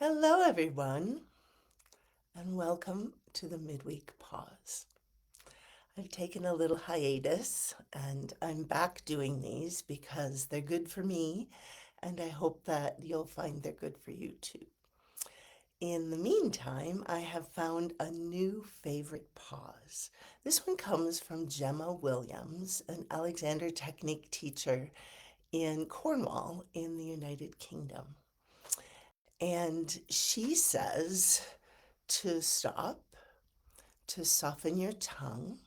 Hello, everyone, and welcome to the Midweek Pause. I've taken a little hiatus and I'm back doing these because they're good for me, and I hope that you'll find they're good for you too. In the meantime, I have found a new favorite pause. This one comes from Gemma Williams, an Alexander Technique teacher in Cornwall in the United Kingdom. And she says to stop, to soften your tongue,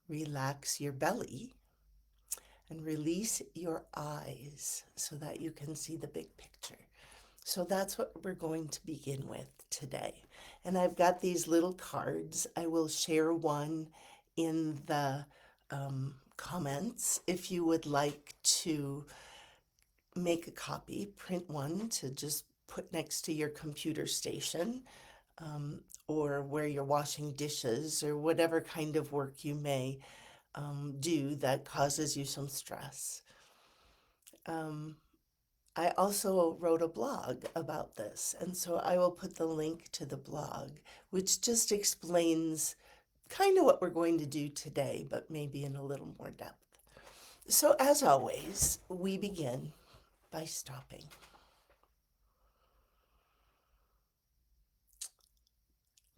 relax your belly, and release your eyes so that you can see the big picture. So that's what we're going to begin with today. And I've got these little cards. I will share one in the comments if you would like to make a copy, print one to just put next to your computer station, or where you're washing dishes or whatever kind of work you may do that causes you some stress. Um, I also wrote a blog about this, and so I will put the link to the blog, which just explains kind of what we're going to do today, but maybe in a little more depth. So, as always, we begin by stopping.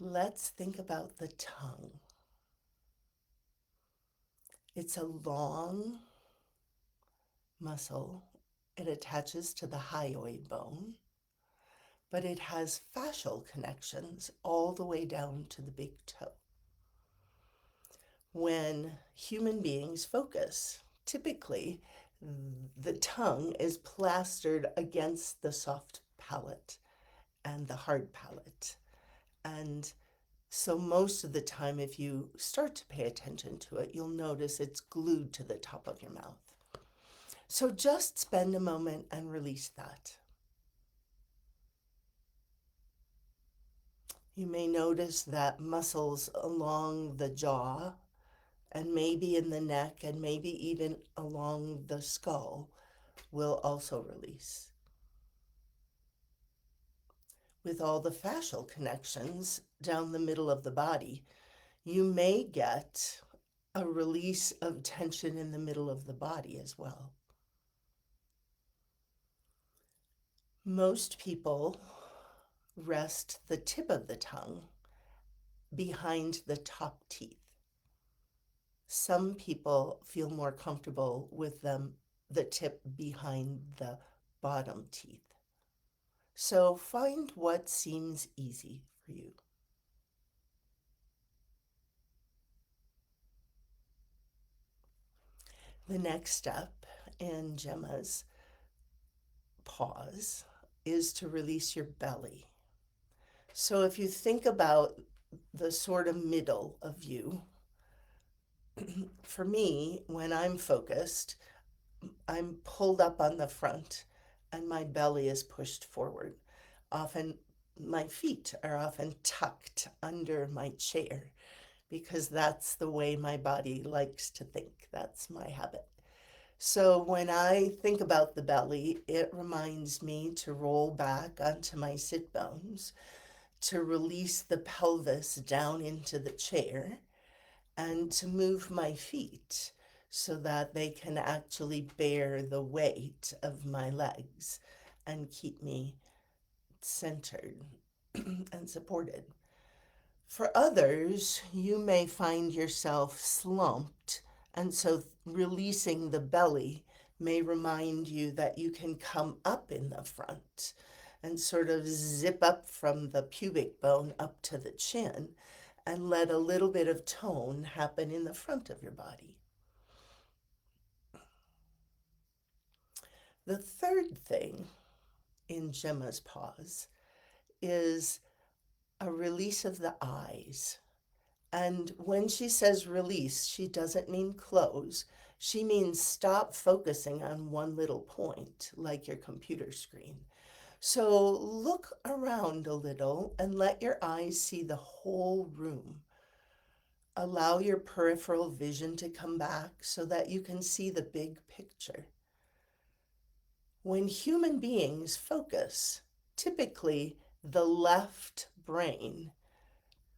Let's think about the tongue. It's a long muscle. It attaches to the hyoid bone, but it has fascial connections all the way down to the big toe. When human beings focus, typically the tongue is plastered against the soft palate and the hard palate. And so most of the time, if you start to pay attention to it, you'll notice it's glued to the top of your mouth. So just spend a moment and release that. You may notice that muscles along the jaw and maybe in the neck and maybe even along the skull will also release. With all the fascial connections down the middle of the body, you may get a release of tension in the middle of the body as well. Most people rest the tip of the tongue behind the top teeth. Some people feel more comfortable with the tip behind the bottom teeth. So find what seems easy for you. The next step in Gemma's pause is to release your belly. So if you think about the sort of middle of you, for me, when I'm focused, I'm pulled up on the front and my belly is pushed forward. Often my feet are often tucked under my chair because that's the way my body likes to think. That's my habit. So when I think about the belly, it reminds me to roll back onto my sit bones, to release the pelvis down into the chair, and to move my feet so that they can actually bear the weight of my legs and keep me centered and supported. For others, you may find yourself slumped, and so releasing the belly may remind you that you can come up in the front and sort of zip up from the pubic bone up to the chin and let a little bit of tone happen in the front of your body. The third thing in Gemma's pause is a release of the eyes. And when she says release, she doesn't mean close. She means stop focusing on one little point, like your computer screen. So look around a little and let your eyes see the whole room. Allow your peripheral vision to come back so that you can see the big picture. When human beings focus, typically the left brain,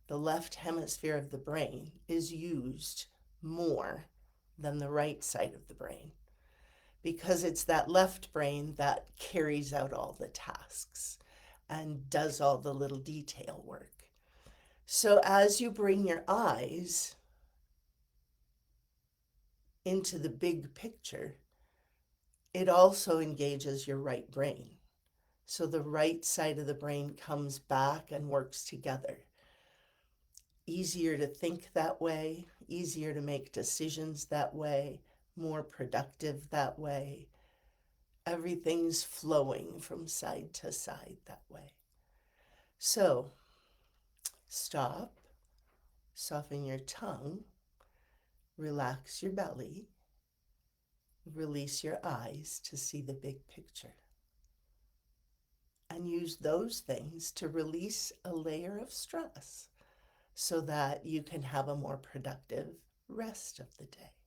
the left hemisphere of the brain, is used more than the right side of the brain because it's that left brain that carries out all the tasks and does all the little detail work. So as you bring your eyes into the big picture, it also engages your right brain. So the right side of the brain comes back and works together. Easier to think that way, easier to make decisions that way, more productive that way. Everything's flowing from side to side that way. So stop, soften your tongue, relax your belly, release your eyes to see the big picture. And use those things to release a layer of stress so that you can have a more productive rest of the day.